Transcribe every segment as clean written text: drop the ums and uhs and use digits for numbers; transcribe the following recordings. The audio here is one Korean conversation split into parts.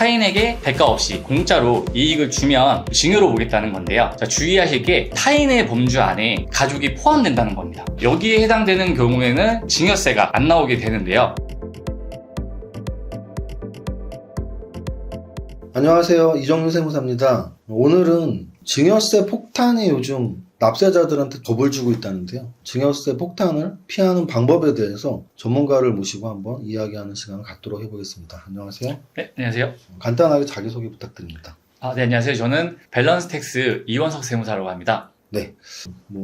타인에게 대가 없이 공짜로 이익을 주면 징여로 보겠다는 건데요. 자, 주의하실 게 타인의 범주 안에 가족이 포함된다는 겁니다. 여기에 해당되는 경우에는 증여세가 안 나오게 되는데요. 안녕하세요, 이정윤 세무사입니다. 오늘은 증여세 폭탄이 요즘 납세자들한테 겁을 주고 있다는데요. 증여세 폭탄을 피하는 방법에 대해서 전문가를 모시고 한번 이야기하는 시간을 갖도록 해보겠습니다. 안녕하세요. 네, 안녕하세요. 간단하게 자기소개 부탁드립니다. 네, 안녕하세요. 저는 밸런스텍스 이원석 세무사라고 합니다. 네.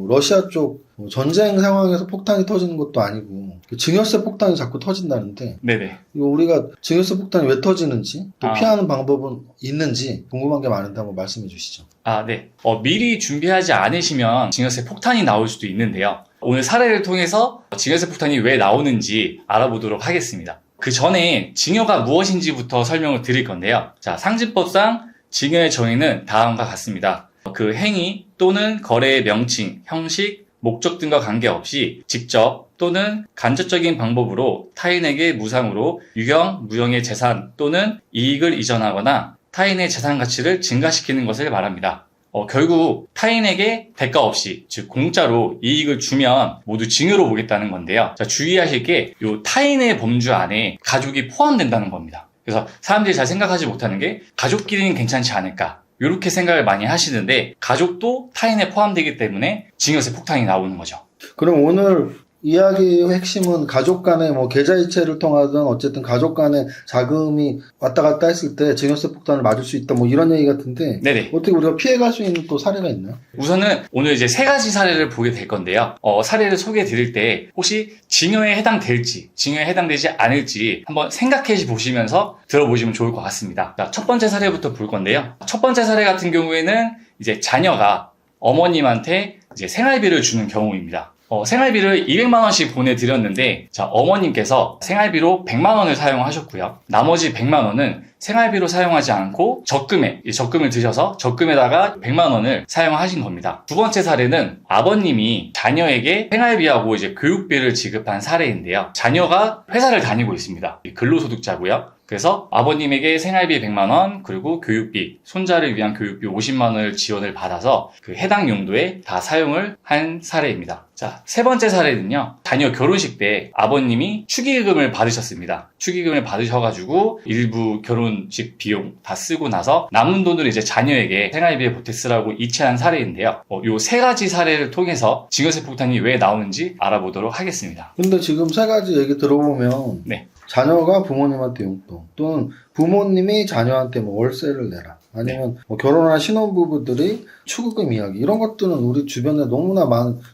러시아 쪽 전쟁 상황에서 폭탄이 터지는 것도 아니고 증여세 폭탄이 자꾸 터진다는데 네네. 이거 우리가 증여세 폭탄이 왜 터지는지 또 피하는 방법은 있는지 궁금한 게 많은데 한번 말씀해 주시죠. 네. 미리 준비하지 않으시면 증여세 폭탄이 나올 수도 있는데요. 오늘 사례를 통해서 증여세 폭탄이 왜 나오는지 알아보도록 하겠습니다. 그 전에 증여가 무엇인지부터 설명을 드릴 건데요. 자, 상증법상 증여의 정의는 다음과 같습니다. 그 행위 또는 거래의 명칭, 형식, 목적 등과 관계없이 직접 또는 간접적인 방법으로 타인에게 무상으로 유형, 무형의 재산 또는 이익을 이전하거나 타인의 재산 가치를 증가시키는 것을 말합니다. 결국 타인에게 대가 없이, 즉 공짜로 이익을 주면 모두 증여로 보겠다는 건데요. 자, 주의하실 게 이 타인의 범주 안에 가족이 포함된다는 겁니다. 그래서 사람들이 잘 생각하지 못하는 게 가족끼리는 괜찮지 않을까, 이렇게 생각을 많이 하시는데 가족도 타인에 포함되기 때문에 증여세 폭탄이 나오는 거죠. 그럼 오늘 이야기의 핵심은 가족 간의 계좌이체를 통하든 어쨌든 가족 간의 자금이 왔다 갔다 했을 때 증여세 폭탄을 맞을 수 있다 이런 얘기 같은데 네네. 어떻게 우리가 피해갈 수 있는 또 사례가 있나요? 우선은 오늘 이제 세 가지 사례를 보게 될 건데요. 사례를 소개해 드릴 때 혹시 증여에 해당될지 증여에 해당되지 않을지 한번 생각해 보시면서 들어보시면 좋을 것 같습니다. 자, 첫 번째 사례부터 볼 건데요. 첫 번째 사례 같은 경우에는 이제 자녀가 어머님한테 이제 생활비를 주는 경우입니다. 생활비를 200만 원씩 보내드렸는데, 자, 어머님께서 생활비로 100만 원을 사용하셨고요. 나머지 100만 원은 생활비로 사용하지 않고 적금을 드셔서 적금에다가 100만 원을 사용하신 겁니다. 두 번째 사례는 아버님이 자녀에게 생활비하고 이제 교육비를 지급한 사례인데요. 자녀가 회사를 다니고 있습니다. 근로소득자고요. 그래서 아버님에게 생활비 100만 원, 그리고 교육비, 손자를 위한 교육비 50만 원을 지원을 받아서 그 해당 용도에 다 사용을 한 사례입니다. 자, 세 번째 사례는요. 자녀 결혼식 때 아버님이 축의금을 받으셨습니다. 축의금을 받으셔가지고 일부 결혼식 비용 다 쓰고 나서 남은 돈을 이제 자녀에게 생활비에 보태 쓰라고 이체한 사례인데요. 요 세 가지 사례를 통해서 증여세 폭탄이 왜 나오는지 알아보도록 하겠습니다. 근데 지금 세 가지 얘기 들어보면 네. 자녀가 부모님한테 용돈, 또는 부모님이 자녀한테 월세를 내라, 아니면 결혼한 신혼부부들이 축의금 이야기, 이런 것들은 우리 주변에 너무나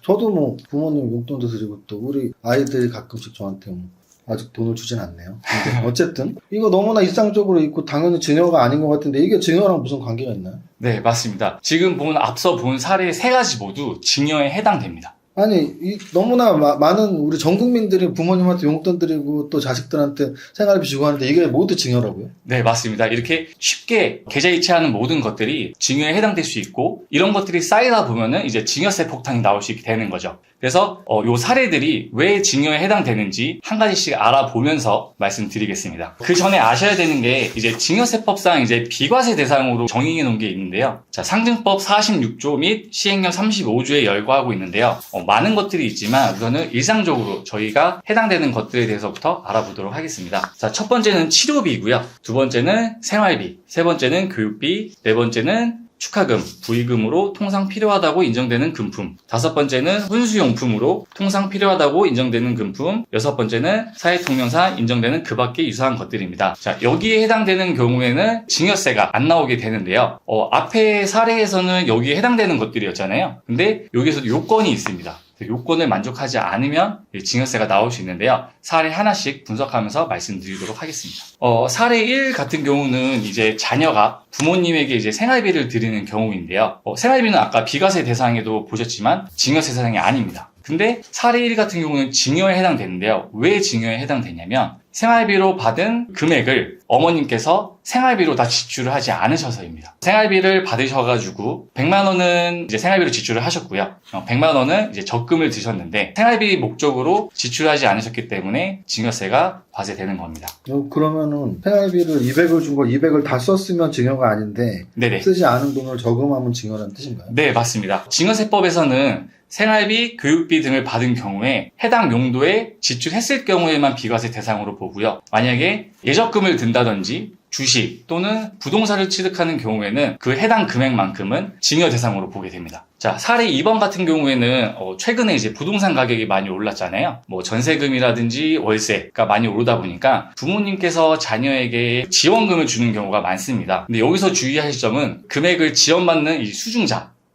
저도 부모님 용돈도 드리고 또 우리 아이들이 가끔씩 저한테 아직 돈을 주진 않네요. 근데 어쨌든 이거 너무나 일상적으로 있고 당연히 증여가 아닌 것 같은데 이게 증여랑 무슨 관계가 있나요? 네, 맞습니다. 지금 앞서 본 사례 세 가지 모두 증여에 해당됩니다. 아니, 너무나 많은 우리 전 국민들이 부모님한테 용돈 드리고 또 자식들한테 생활비 주고 하는데 이게 모두 증여라고요? 네, 맞습니다. 이렇게 쉽게 계좌이체하는 모든 것들이 증여에 해당될 수 있고, 이런 것들이 쌓이다 보면은 이제 증여세 폭탄이 나올 수 있게 되는 거죠. 그래서 요 사례들이 왜 증여에 해당되는지 한 가지씩 알아보면서 말씀드리겠습니다. 그 전에 아셔야 되는 게 이제 증여세법상 이제 비과세 대상으로 정의해 놓은 게 있는데요. 자, 상증법 46조 및 시행령 35조에 열거하고 있는데요. 많은 것들이 있지만 우선은 일상적으로 저희가 해당되는 것들에 대해서부터 알아보도록 하겠습니다. 자, 첫 번째는 치료비고요. 두 번째는 생활비, 세 번째는 교육비, 네 번째는 축하금, 부의금으로 통상 필요하다고 인정되는 금품, 다섯 번째는 훈수용품으로 통상 필요하다고 인정되는 금품, 여섯 번째는 사회통념상 인정되는 그 밖의 유사한 것들입니다. 자, 여기에 해당되는 경우에는 증여세가 안 나오게 되는데요. 앞에 사례에서는 여기에 해당되는 것들이었잖아요. 근데 여기서 요건이 있습니다. 요건을 만족하지 않으면 증여세가 나올 수 있는데요. 사례 하나씩 분석하면서 말씀드리도록 하겠습니다. 사례 1 같은 경우는 이제 자녀가 부모님에게 이제 생활비를 드리는 경우인데요. 생활비는 아까 비과세 대상에도 보셨지만 증여세 대상이 아닙니다. 근데 사례 1 같은 경우는 징여에 해당되는데요. 왜 징여에 해당되냐면 생활비로 받은 금액을 어머님께서 생활비로 다 지출을 하지 않으셔서입니다. 생활비를 받으셔가지고 100만 원은 이제 생활비로 지출을 하셨고요. 100만 원은 이제 적금을 드셨는데 생활비 목적으로 지출하지 않으셨기 때문에 징여세가 과세되는 겁니다. 그러면은 생활비를 200을 준 걸 200을 다 썼으면 징여가 아닌데 네네. 쓰지 않은 돈을 저금하면 징여라는 뜻인가요? 네, 맞습니다. 징여세법에서는 생활비, 교육비 등을 받은 경우에 해당 용도에 지출했을 경우에만 비과세 대상으로 보고요. 만약에 예적금을 든다든지 주식 또는 부동산을 취득하는 경우에는 그 해당 금액만큼은 징여 대상으로 보게 됩니다. 자, 사례 2번 같은 경우에는 최근에 이제 부동산 가격이 많이 올랐잖아요. 뭐 전세금이라든지 월세가 많이 오르다 보니까 부모님께서 자녀에게 지원금을 주는 경우가 많습니다. 근데 여기서 주의하실 점은 금액을 지원받는 이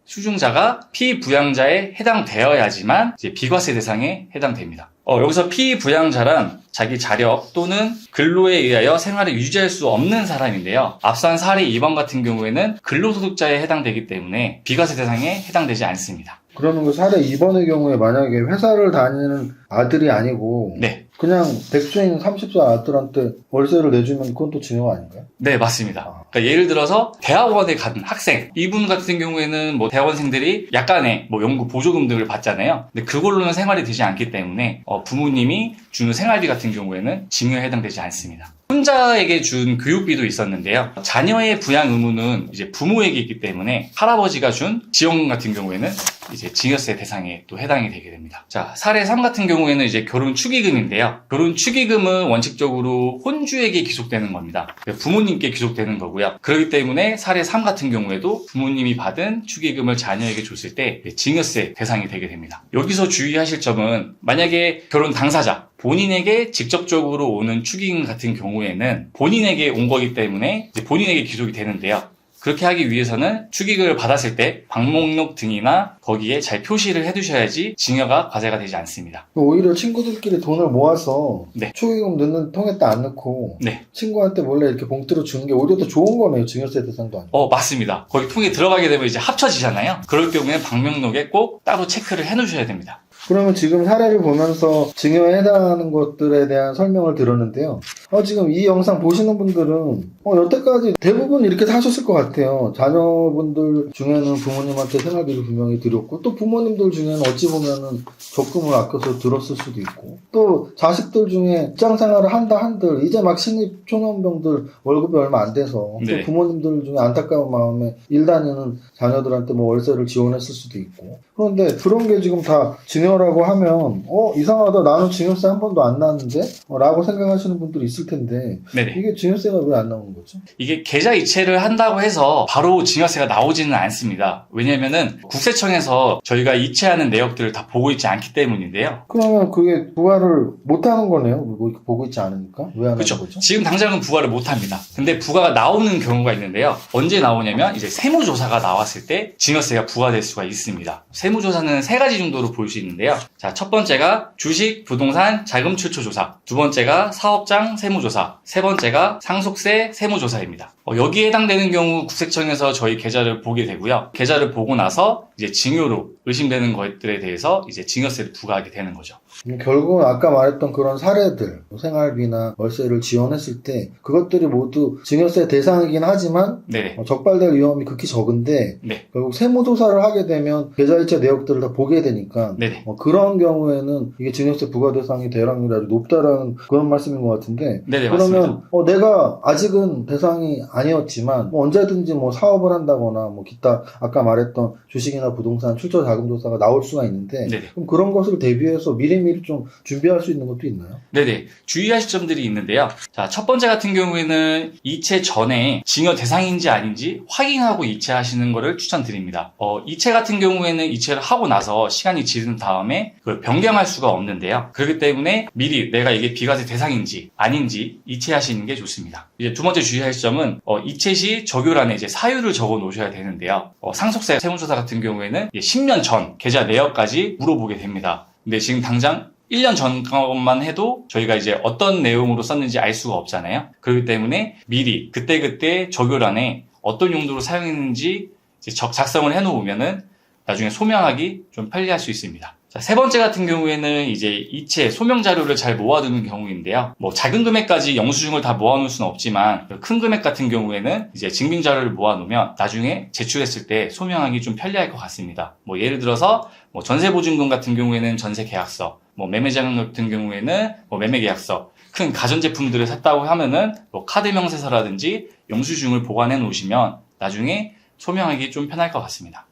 수중자가 피부양자에 해당되어야지만 이제 비과세 대상에 해당됩니다. 여기서 피부양자란 자기 자력 또는 근로에 의하여 생활을 유지할 수 없는 사람인데요. 앞선 사례 2번 같은 경우에는 근로소득자에 해당되기 때문에 비과세 대상에 해당되지 않습니다. 그러면 그 사례 2번의 경우에 만약에 회사를 다니는 아들이 아니고 네. 그냥 백수인 30살 아들한테 월세를 내주면 그건 또 징여가 아닌가요? 네, 맞습니다. 그러니까 예를 들어서 대학원에 간 학생, 이분 같은 경우에는 뭐 대학원생들이 약간의 뭐 연구 보조금 등을 받잖아요. 근데 그걸로는 생활이 되지 않기 때문에 부모님이 주는 생활비 같은 경우에는 징여에 해당되지 않습니다. 혼자에게 준 교육비도 있었는데요. 자녀의 부양 의무는 이제 부모에게 있기 때문에 할아버지가 준 지원금 같은 경우에는 이제 징여세 대상에 또 해당이 되게 됩니다. 자, 사례 3 같은 경우에는 이제 결혼 축의금인데요. 결혼 축의금은 원칙적으로 혼주에게 귀속되는 겁니다. 부모님께 귀속되는 거고요. 그렇기 때문에 사례 3 같은 경우에도 부모님이 받은 축의금을 자녀에게 줬을 때 징여세 대상이 되게 됩니다. 여기서 주의하실 점은 만약에 결혼 당사자, 본인에게 직접적으로 오는 축의금 같은 경우에는 본인에게 온 거기 때문에 이제 본인에게 귀속이 되는데요. 그렇게 하기 위해서는 축의금을 받았을 때 방목록 등이나 거기에 잘 표시를 해두셔야지 징여가 과세가 되지 않습니다. 오히려 친구들끼리 돈을 모아서 네. 축의금 넣는 통에다 안 넣고 네. 친구한테 몰래 이렇게 봉투로 주는 게 오히려 더 좋은 거네요. 징여세 대상도 아니고. 맞습니다. 거기 통에 들어가게 되면 이제 합쳐지잖아요. 그럴 경우에는 방명록에 꼭 따로 체크를 해놓으셔야 됩니다. 그러면 지금 사례를 보면서 징여에 해당하는 것들에 대한 설명을 들었는데요. 지금 이 영상 보시는 분들은 여태까지 대부분 이렇게 사셨을 것 같아요. 자녀분들 중에는 부모님한테 생활비를 분명히 드렸고 또 부모님들 중에는 어찌 보면은 적금을 아껴서 들었을 수도 있고 또 자식들 중에 직장생활을 한들 이제 막 신입 초년병들 월급이 얼마 안 돼서 네. 또 부모님들 중에 안타까운 마음에 일 다니는 자녀들한테 뭐 월세를 지원했을 수도 있고 그런데 그런 게 지금 다 징여라고 하면 이상하다 나는 징여세 한 번도 안 나왔는데 라고 생각하시는 분들이 있을 텐데 네네. 이게 징여세가 왜 안 나오는 거죠? 이게 계좌 이체를 한다고 해서 바로 징여세가 나오지는 않습니다. 왜냐면은 국세청에서 저희가 이체하는 내역들을 다 보고 있지 않기 때문인데요. 그러면 그게 부과를 못하는 거네요? 뭐 보고 있지 않으니까? 왜 안 하는 그렇죠. 거죠? 지금 당장은 부과를 못합니다. 근데 부과가 나오는 경우가 있는데요. 언제 나오냐면 이제 세무조사가 나왔을 때 징여세가 부과될 수가 있습니다. 세무조사는 3가지 정도로 볼 수 있는데요. 자, 첫 번째가 주식, 부동산, 자금 출처 조사. 두 번째가 사업장 세무조사. 세 번째가 상속세 세무조사입니다. 여기에 해당되는 경우 국세청에서 저희 계좌를 보게 되고요. 계좌를 보고 나서 이제 징여로 의심되는 것들에 대해서 이제 징여세를 부과하게 되는 거죠. 결국은 아까 말했던 그런 사례들, 생활비나 월세를 지원했을 때 그것들이 모두 징여세 대상이긴 하지만 네네. 적발될 위험이 극히 적은데 네. 결국 세무조사를 하게 되면 계좌이체 내역들을 다 보게 되니까 네네. 그런 경우에는 이게 징여세 부과 대상이 대량률이 아주 높다라는 그런 말씀인 것 같은데 네네, 그러면 맞습니다. 내가 아직은 대상이 아니었지만 언제든지 사업을 한다거나 기타 아까 말했던 주식이나 부동산 출처 자금 조사가 나올 수가 있는데 네네. 그럼 그런 것을 대비해서 미리미리 좀 준비할 수 있는 것도 있나요? 네네. 주의하실 점들이 있는데요. 자, 첫 번째 같은 경우에는 이체 전에 징여 대상인지 아닌지 확인하고 이체하시는 것을 추천드립니다. 이체 같은 경우에는 이체를 하고 나서 시간이 지른 다음에 그걸 변경할 수가 없는데요. 그렇기 때문에 미리 내가 이게 비과세 대상인지 아닌지 이체하시는 게 좋습니다. 이제 두 번째 주의하실 점은 이체 시 적요란에 이제 사유를 적어 놓으셔야 되는데요. 상속세 세무조사 같은 경우에는 10년 전 계좌 내역까지 물어보게 됩니다. 근데 지금 당장 1년 전 것만 해도 저희가 이제 어떤 내용으로 썼는지 알 수가 없잖아요. 그렇기 때문에 미리 그때그때 적요란에 어떤 용도로 사용했는지 이제 작성을 해놓으면은 나중에 소명하기 좀 편리할 수 있습니다. 자, 세 번째 같은 경우에는 이제 이체, 소명 자료를 잘 모아두는 경우인데요. 뭐 작은 금액까지 영수증을 다 모아놓을 수는 없지만 큰 금액 같은 경우에는 이제 증빙 자료를 모아놓으면 나중에 제출했을 때 소명하기 좀 편리할 것 같습니다. 뭐 예를 들어서 뭐 전세보증금 같은 경우에는 전세계약서, 뭐 매매자금 같은 경우에는 뭐 매매계약서, 큰 가전제품들을 샀다고 하면은 뭐 카드 명세서라든지 영수증을 보관해 놓으시면 나중에 소명하기 좀 편할 것 같습니다.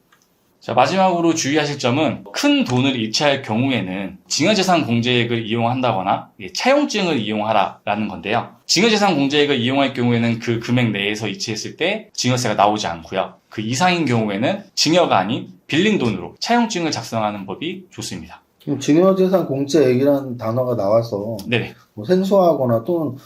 자, 마지막으로 주의하실 점은 큰 돈을 이체할 경우에는 징여재산 공제액을 이용한다거나 차용증을 이용하라라는 건데요. 징여재산 공제액을 이용할 경우에는 그 금액 내에서 이체했을 때 징여세가 나오지 않고요. 그 이상인 경우에는 징여가 아닌 빌린 돈으로 차용증을 작성하는 법이 좋습니다. 지금 증여재산 공제액이라는 단어가 나와서 네네. 뭐 생소하거나 또는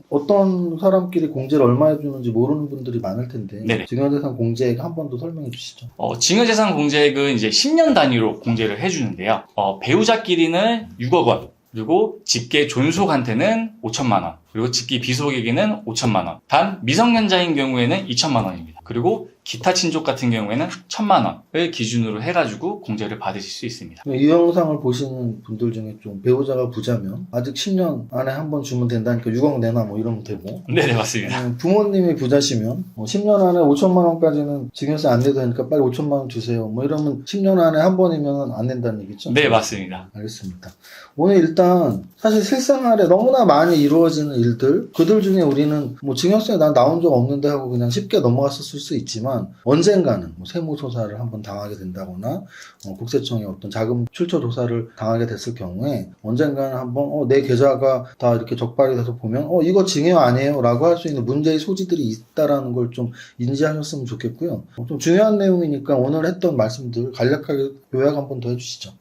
어떤 사람끼리 공제를 얼마 해주는지 모르는 분들이 많을 텐데 네네. 증여재산 공제액 한 번 더 설명해 주시죠. 징여재산 공제액은 이제 10년 단위로 공제를 해주는데요. 배우자끼리는 6억 원, 그리고 직계 존속한테는 5천만 원, 그리고 직계 비속에게는 5천만 원, 단 미성년자인 경우에는 2천만 원입니다. 그리고 기타 친족 같은 경우에는 1,000만 원을 기준으로 해가지고 공제를 받으실 수 있습니다. 이 영상을 보시는 분들 중에 좀 배우자가 부자면 아직 10년 안에 한 번 주면 된다니까 6억 내나 뭐 이러면 되고 네네, 맞습니다. 부모님이 부자시면 10년 안에 5천만 원까지는 증여세 안 내도 되니까 빨리 5천만 원 주세요. 뭐 이러면 10년 안에 한 번이면 안 낸다는 얘기죠? 네, 맞습니다. 알겠습니다. 오늘 일단 사실 실생활에 너무나 많이 이루어지는 일들, 그들 중에 우리는 뭐 증여세 난 나온 적 없는데 하고 그냥 쉽게 넘어갔을 수 있지만 언젠가는 뭐 세무조사를 한번 당하게 된다거나 국세청의 어떤 자금 출처 조사를 당하게 됐을 경우에 언젠가는 한번 내 계좌가 다 이렇게 적발이 돼서 보면 이거 증여 아니에요 라고 할 수 있는 문제의 소지들이 있다라는 걸 좀 인지하셨으면 좋겠고요. 좀 중요한 내용이니까 오늘 했던 말씀들 간략하게 요약 한번 더 해주시죠.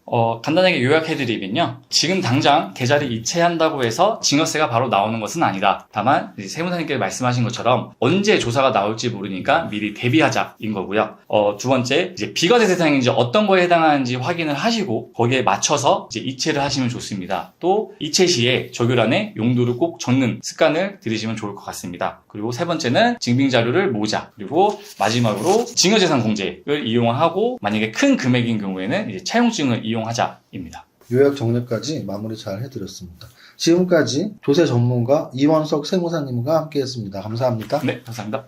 간단하게 요약해드리면요. 지금 당장 계좌를 이체한다고 해서 증여세가 바로 나오는 것은 아니다. 다만 세무사님께서 말씀하신 것처럼 언제 조사가 나올지 모르니까 미리 대비하자인 거고요. 두 번째, 이제 비과세 대상인지 어떤 거에 해당하는지 확인을 하시고 거기에 맞춰서 이제 이체를 하시면 좋습니다. 또 이체 시에 적요란에 용도를 꼭 적는 습관을 들이시면 좋을 것 같습니다. 그리고 세 번째는 증빙 자료를 모으자. 그리고 마지막으로 징여재산 공제를 이용하고 만약에 큰 금액인 경우에는 이제 차용증을 이용하자입니다. 요약 정리까지 마무리 잘 해드렸습니다. 지금까지 조세 전문가 이원석 세무사님과 함께했습니다. 감사합니다. 네, 감사합니다.